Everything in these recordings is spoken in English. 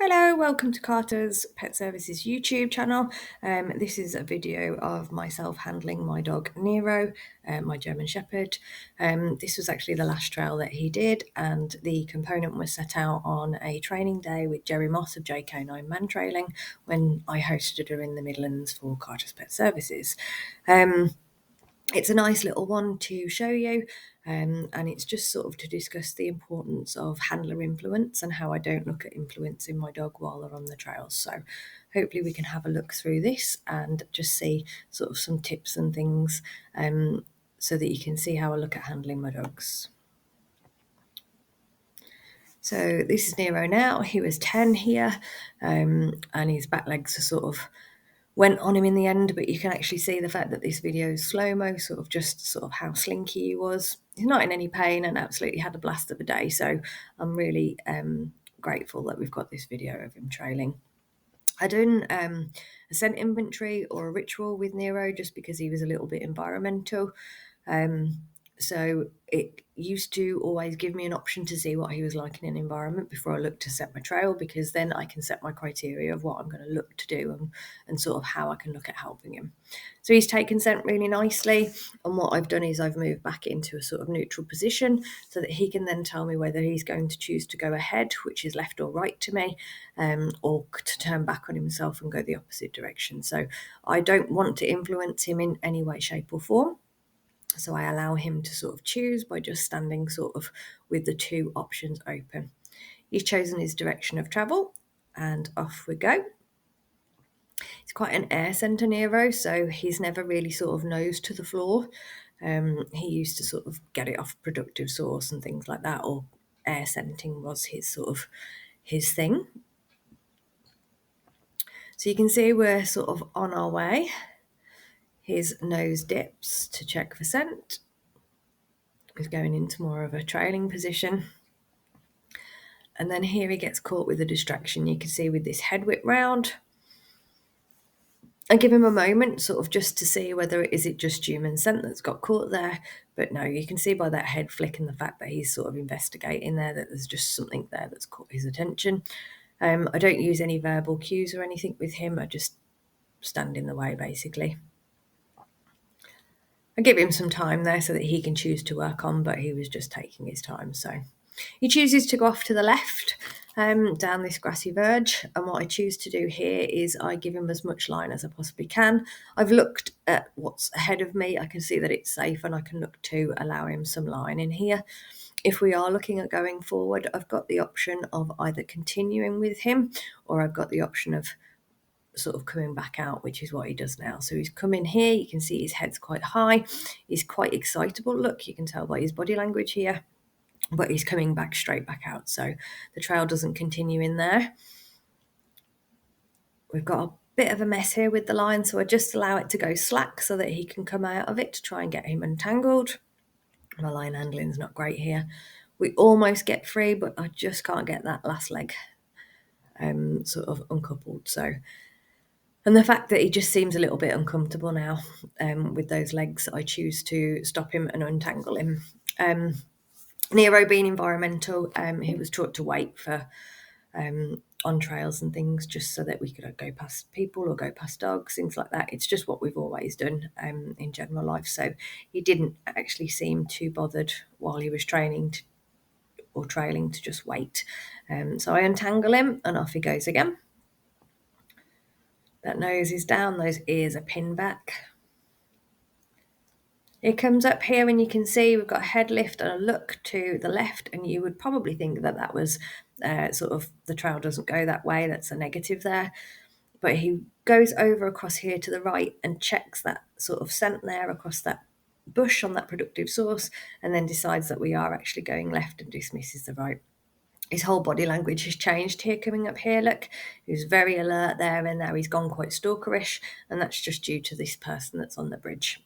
Hello, welcome to Carter's Pet Services YouTube channel. This is a video of myself handling my dog Nero, my German Shepherd. This was actually the last trail that he did, and the component was set out on a training day with Gerry of JK9 Mantrailing when I hosted her in the Midlands for Carter's Pet Services. It's a nice little one to show you, and it's just sort of to discuss the importance of handler influence and how I don't look at influencing my dog while they're on the trails. So hopefully we can have a look through this and just see sort of some tips and things so that you can see how I look at handling my dogs. So this is Nero now. He was 10 here, and his back legs are sort of went on him in the end, but you can actually see the fact that this video is slow-mo, sort of how slinky he was. He's not in any pain and absolutely had a blast of a day, so I'm really grateful that we've got this video of him trailing. I done a scent inventory or a ritual with Nero just because he was a little bit environmental. So it used to always give me an option to see what he was like in an environment before I looked to set my trail, because then I can set my criteria of what I'm going to look to do and sort of how I can look at helping him. So he's taken scent really nicely, and what I've done is I've moved back into a sort of neutral position so that he can then tell me whether he's going to choose to go ahead, which is left or right to me, or to turn back on himself and go the opposite direction. So I don't want to influence him in any way, shape or form. So I allow him to sort of choose by just standing sort of with the two options open. He's chosen his direction of travel and off we go. He's quite an air centre Nero, so he's never really sort of nose to the floor. He used to sort of get it off productive source and things like that, or air scenting was his sort of his thing. So you can see we're sort of on our way. His nose dips to check for scent. He's going into more of a trailing position. And then here he gets caught with a distraction. You can see with this head whip round. I give him a moment sort of just to see whether is it just human scent that's got caught there. But no, you can see by that head flick and the fact that he's sort of investigating there that there's just something there that's caught his attention. I don't use any verbal cues or anything with him. I just stand in the way basically. I give him some time there so that he can choose to work on, but he was just taking his time. So he chooses to go off to the left down this grassy verge. And what I choose to do here is I give him as much line as I possibly can. I've looked at what's ahead of me. I can see that it's safe and I can look to allow him some line in here. If we are looking at going forward, I've got the option of either continuing with him or I've got the option of sort of coming back out, which is what he does now. So he's come in here, you can see his head's quite high, he's quite excitable, look, you can tell by his body language here, but he's coming back straight back out, so the trail doesn't continue in there. We've got a bit of a mess here with the line, so I just allow it to go slack so that he can come out of it to try and get him untangled. My line handling's not great here. We almost get free, but I just can't get that last leg sort of uncoupled. So, and the fact that he just seems a little bit uncomfortable now with those legs, I choose to stop him and untangle him. Nero being environmental, he was taught to wait for on trails and things just so that we could go past people or go past dogs, things like that. It's just what we've always done in general life. So he didn't actually seem too bothered while he was training or trailing to just wait. So I untangle him and off he goes again. That nose is down, those ears are pinned back. It comes up here and you can see we've got a head lift and a look to the left, and you would probably think that that was sort of the trail doesn't go that way, that's a negative there. But he goes over across here to the right and checks that sort of scent there across that bush on that productive source, and then decides that we are actually going left and dismisses the right. His whole body language has changed here coming up here, look. He was very alert there and now he's gone quite stalkerish, and that's just due to this person that's on the bridge.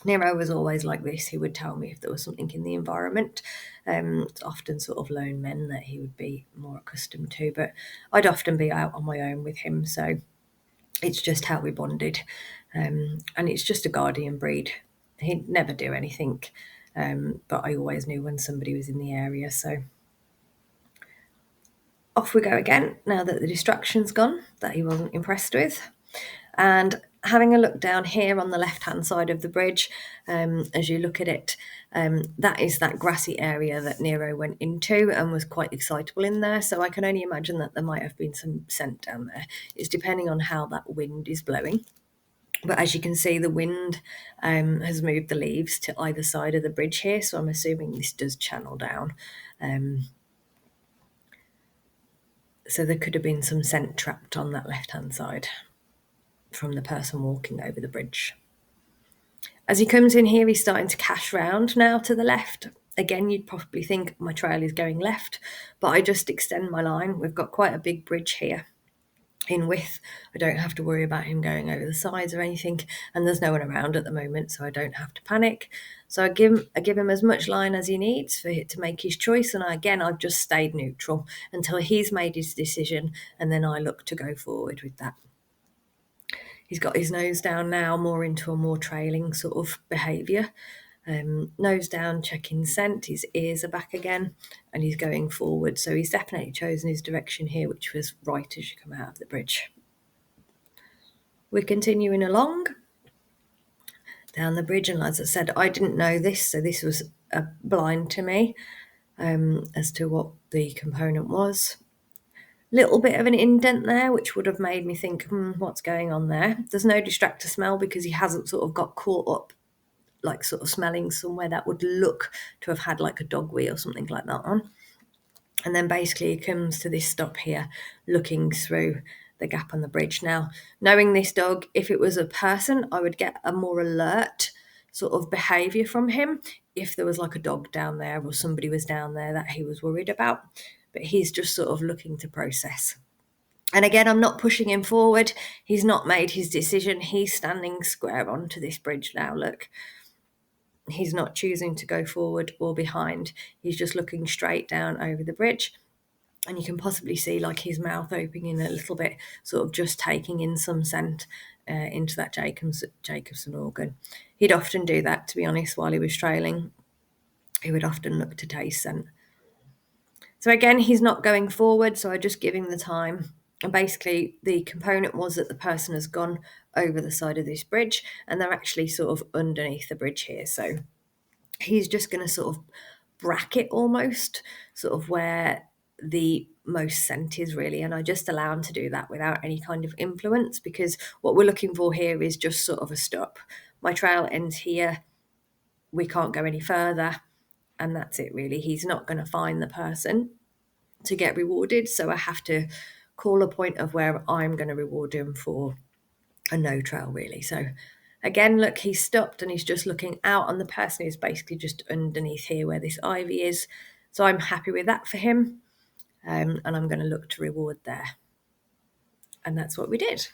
Nero was always like this. He would tell me if there was something in the environment. It's often sort of lone men that he would be more accustomed to, but I'd often be out on my own with him, so it's just how we bonded. And it's just a guardian breed. He'd never do anything, but I always knew when somebody was in the area, so Off we go again, now that the distraction's gone, that he wasn't impressed with. And having a look down here on the left-hand side of the bridge, as you look at it, that is that grassy area that Nero went into and was quite excitable in there. So I can only imagine that there might have been some scent down there. It's depending on how that wind is blowing. But as you can see, the wind has moved the leaves to either side of the bridge here, so I'm assuming this does channel down. So there could have been some scent trapped on that left-hand side from the person walking over the bridge. As he comes in here, he's starting to cash round now to the left. Again, you'd probably think my trail is going left, but I just extend my line. We've got quite a big bridge here in width. I don't have to worry about him going over the sides or anything, and there's no one around at the moment, so I don't have to panic. So I give him as much line as he needs for it to make his choice, and I've just stayed neutral until he's made his decision, and then I look to go forward with that. He's got his nose down now, more into a more trailing sort of behaviour. Nose down, checking scent, his ears are back again, and he's going forward. So he's definitely chosen his direction here, which was right as you come out of the bridge. We're continuing along down the bridge, and as I said, I didn't know this, so this was a blind to me as to what the component was. Little bit of an indent there, which would have made me think, what's going on there? There's no distractor smell because he hasn't sort of got caught up, like sort of smelling somewhere that would look to have had like a dog wee or something like that on. And then basically he comes to this stop here, looking through the gap on the bridge. Now, knowing this dog, if it was a person, I would get a more alert sort of behaviour from him if there was like a dog down there or somebody was down there that he was worried about. But he's just sort of looking to process. And again, I'm not pushing him forward. He's not made his decision. He's standing square onto this bridge now, look. He's not choosing to go forward or behind. He's just looking straight down over the bridge. And you can possibly see like his mouth opening a little bit, sort of just taking in some scent into that Jacobson organ. He'd often do that, to be honest, while he was trailing. He would often look to taste scent. So again, he's not going forward, so I just give him the time. And basically, the component was that the person has gone over the side of this bridge, and they're actually sort of underneath the bridge here. So he's just going to sort of bracket almost, sort of where the most scent is really. And I just allow him to do that without any kind of influence, because what we're looking for here is just sort of a stop. My trail ends here. We can't go any further. And that's it, really. He's not going to find the person to get rewarded. So I have to call a point of where I'm going to reward him for a no trail, really. So again, look, he's stopped and he's just looking out on the person who's basically just underneath here where this ivy is. So I'm happy with that for him. And I'm going to look to reward there. And that's what we did.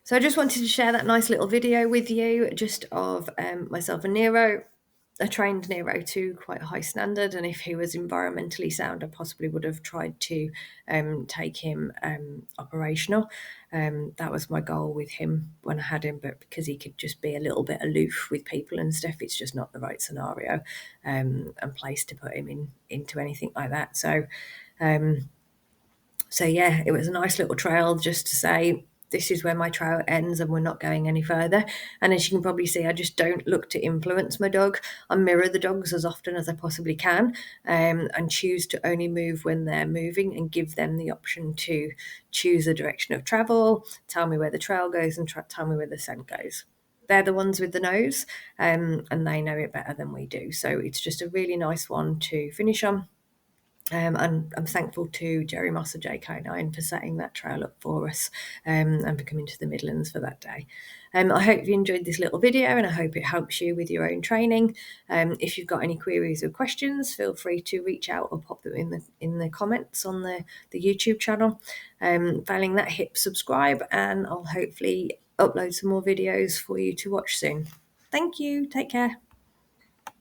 So I just wanted to share that nice little video with you, just of myself and Nero. I trained Nero to quite a high standard, and if he was environmentally sound, I possibly would have tried to take him operational. That was my goal with him when I had him, but because he could just be a little bit aloof with people and stuff, it's just not the right scenario and place to put him into anything like that. So yeah, it was a nice little trail just to say, this is where my trail ends and we're not going any further. And as you can probably see, I just don't look to influence my dog. I mirror the dogs as often as I possibly can and choose to only move when they're moving and give them the option to choose the direction of travel, tell me where the trail goes and tell me where the scent goes. They're the ones with the nose and they know it better than we do. So it's just a really nice one to finish on. And I'm thankful to Gerry Moss of JK9 for setting that trail up for us and for coming to the Midlands for that day. I hope you enjoyed this little video and I hope it helps you with your own training. If you've got any queries or questions, feel free to reach out or pop them in the comments on the YouTube channel. Failing that, hit subscribe and I'll hopefully upload some more videos for you to watch soon. Thank you. Take care.